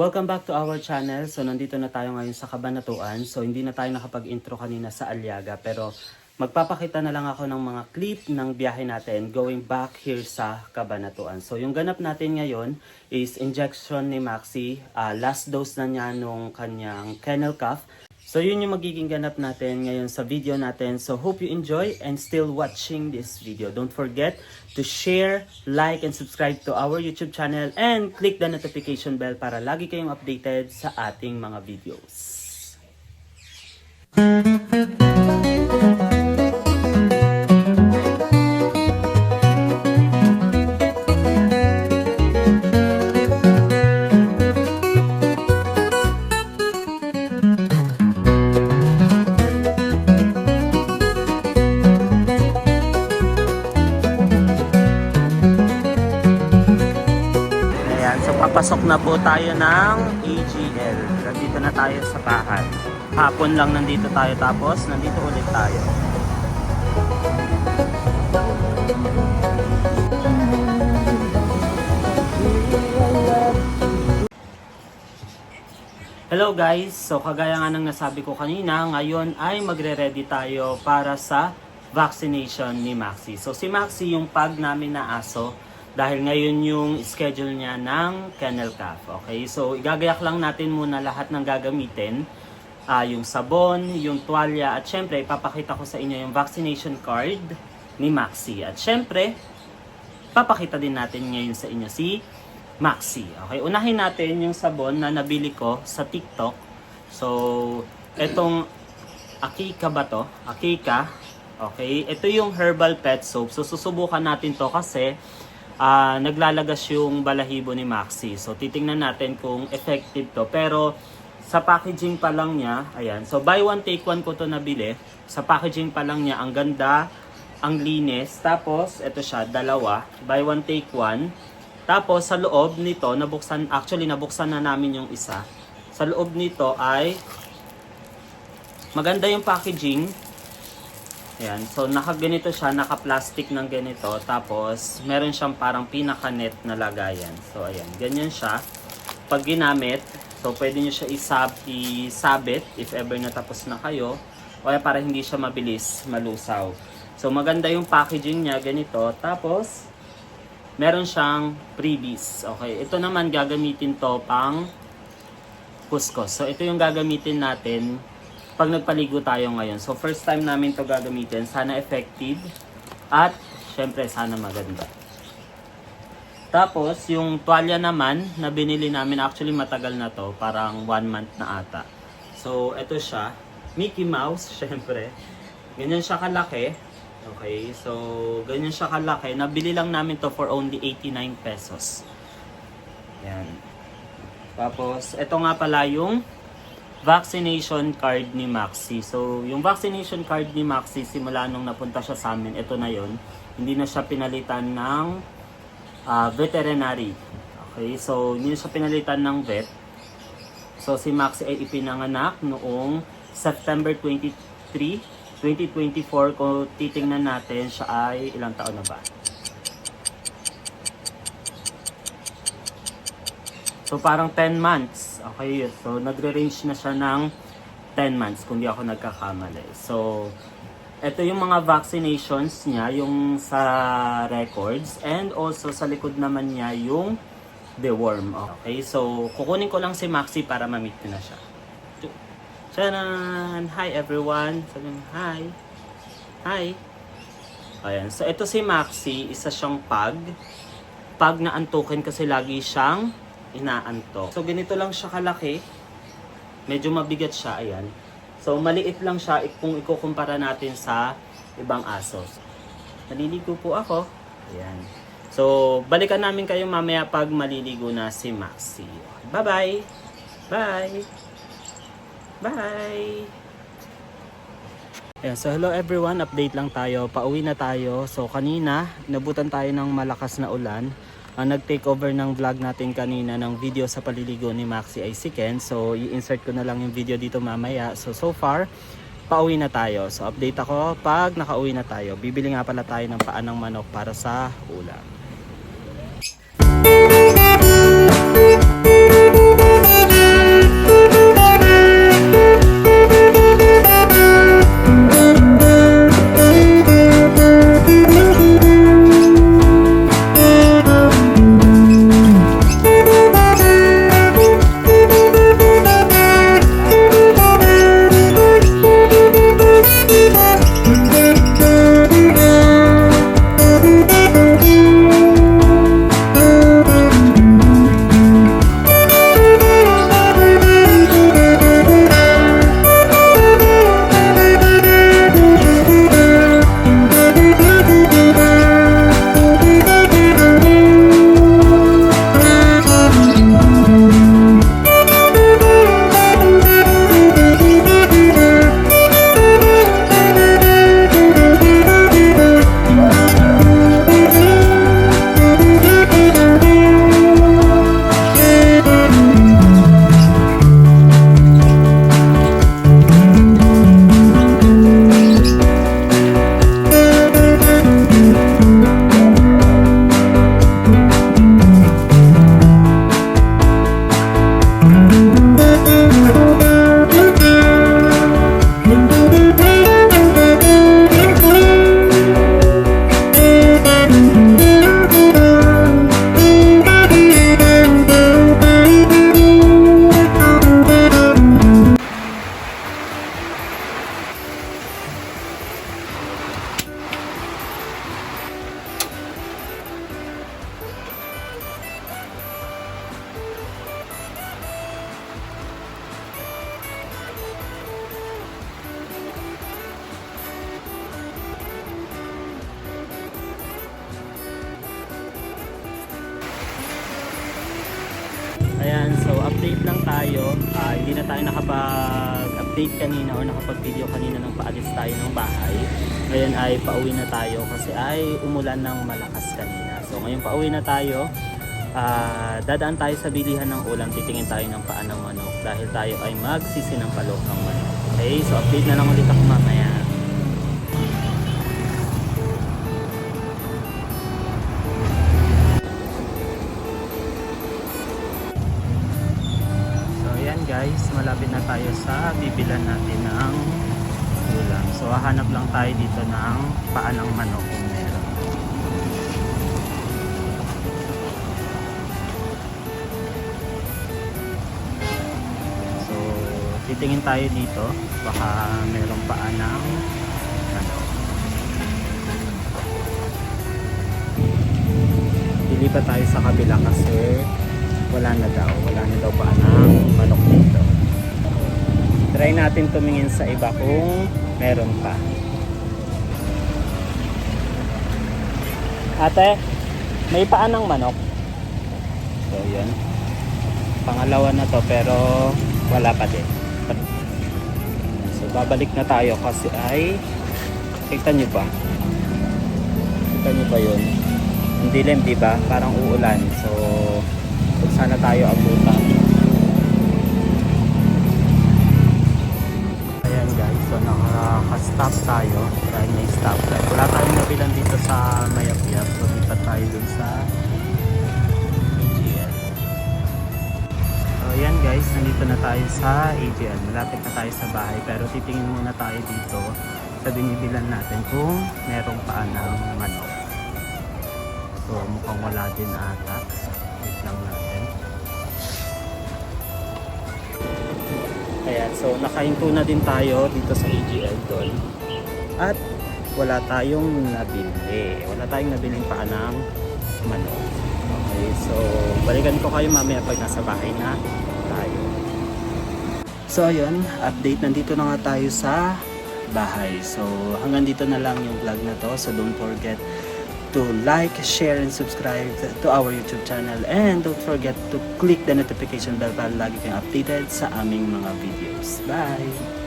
welcome back to our channel. So nandito na tayo ngayon sa Cabanatuan. So hindi na tayo nakapag-intro kanina sa Aliaga, pero magpapakita na lang ako ng mga clip ng biyahe natin going back here sa Cabanatuan. So yung ganap natin ngayon is injection ni Maxi. Last dose na niya nung kanyang kennel cough. So yun yung magiging ganap natin ngayon sa video natin. So hope you enjoy and still watching this video. Don't forget to share, like, and subscribe to our YouTube channel and click the notification bell para lagi kayong updated sa ating mga videos. Papasok na po tayo ng AGL. Nandito na tayo sa bahay. Hapon lang nandito tayo, tapos nandito ulit tayo. Hello guys! So kagaya nga ng nasabi ko kanina, ngayon ay magre-ready tayo para sa vaccination ni Maxi. So si Maxi yung pag namin na aso, dahil ngayon yung schedule niya ng kennel cough. Okay, so igagayak lang natin muna lahat ng gagamitin. Yung sabon, yung tuwalya, at syempre ipapakita ko sa inyo yung vaccination card ni Maxi. At syempre, papakita din natin ngayon sa inyo si Maxi. Okay, unahin natin yung sabon na nabili ko sa TikTok. So, etong Akika ba to? Akika. Okay, ito yung herbal pet soap. So, susubukan natin to kasi naglalagas yung balahibo ni Maxi. So titingnan natin kung effective to. Pero sa packaging pa lang niya, ayan. So buy one take one ko to nabili. Sa packaging pa lang niya, ang ganda, ang linis. Tapos ito siya, dalawa. Buy one take one. Tapos sa loob nito, nabuksan na namin yung isa. Sa loob nito ay maganda yung packaging. Ayan, so nakaganito siya, naka-plastic ng ganito, tapos meron siyang parang pinaka-net na lagayan. So ayan, ganyan siya. Pag ginamit, so pwede nyo siya isabit if ever natapos na kayo, o para hindi siya mabilis malusaw. So maganda yung packaging niya, ganito. Tapos, meron siyang freebies. Okay, ito naman gagamitin to pang kuskus. So ito yung gagamitin natin pag nagpaligo tayo ngayon. So first time namin to gagamitin. Sana effective at syempre sana maganda. Tapos yung tuwalya naman na binili namin, actually matagal na to, parang 1 month na ata. So ito siya, Mickey Mouse syempre. Ganyan siya kalaki. Okay, so ganyan siya kalaki. Nabili lang namin to for only 89 pesos. Yan. Tapos ito nga pala yung vaccination card ni Maxi. So, yung vaccination card ni Maxi, simula nung napunta siya sa amin, ito na yon. Hindi na siya pinalitan ng veterinary. Okay, so hindi na siya pinalitan ng vet. So, si Maxi ay ipinanganak noong September 23, 2024. Kung titingnan natin, siya ay ilang taon na ba? So parang 10 months. Okay, so nagre-range na siya ng 10 months kung di ako nagkakamali. So ito yung mga vaccinations niya, yung sa records, and also sa likod naman niya yung deworm. Okay, so kukunin ko lang si Maxi para ma-meet ko na siya. Tcharan! Hi everyone! Sabihin, hi! Hi! Ayan, so ito si Maxi, isa siyang pag na antukin kasi lagi siyang inaantok. So ganito lang siya kalaki. Medyo mabigat siya, ayan. So maliit lang siya kung ikukumpara natin sa ibang aso. Naliligo po ako. Ayan. So balikan namin kayo mamaya pag maliligo na si Maxi. Bye-bye! Bye! Bye! Ayan, so hello everyone, update lang tayo. Pauwi na tayo. So kanina, nabutan tayo ng malakas na ulan. Ang nag-take over ng vlog natin kanina ng video sa paliligo ni Maxi ay si Ken. So i-insert ko na lang yung video dito mamaya. So far, pauwi na tayo. So update ako pag nakauwi na tayo. Bibili nga pala tayo ng paa ng manok para sa ulam. update lang tayo. Hindi na tayo nakapag-update kanina o nakapag-video kanina nang paalis tayo ng bahay. Ngayon ay pauwi na tayo kasi ay umulan ng malakas kanina. So ngayon pauwi na tayo. Dadaan tayo sa bilihan ng ulam. Titingin tayo ng paa ng manok dahil tayo ay magsisinampalok ng manok. Okay, so update na lang ulit ako mamaya. Guys, malapit na tayo sa bibilan natin ng ulam. So, hahanap lang tayo dito ng paa ng manok kung meron. So, titingin tayo dito. Baka merong paa ng manok. Dilipat tayo sa kabila kasi wala na daw paa ng manok dito. Try natin tumingin sa iba kung meron pa. Ate, may paa ng manok. So yun, pangalawa na to pero wala pa din. So babalik na tayo kasi ay kita nyo ba yun, ang dilim, diba? Parang uulan. So sana tayo abutan. Ayan guys, so nakaka-stop tayo dahil may stop light. Wala tayong nabilan dito sa Mayapyap, so lipat tayo dun sa AGL. So ayan guys, nandito na tayo sa AGL. Malapit na tayo sa bahay pero titingin muna tayo dito sa binibilan natin kung merong paa ng manok. So mukhang wala din ata. Wait lang natin. Ayan, so nakahinto na din tayo dito sa AGL doon. At wala tayong nabili. Wala tayong nabiling paa ng manok. Okay, so balikan ko kayo mamaya pag nasa bahay na tayo. So ayun, update, nandito na nga tayo sa bahay. So hanggang dito na lang yung vlog na to. So don't forget to like, share, and subscribe to our YouTube channel. And don't forget to click the notification bell para lagi kayong updated sa aming mga videos. Bye!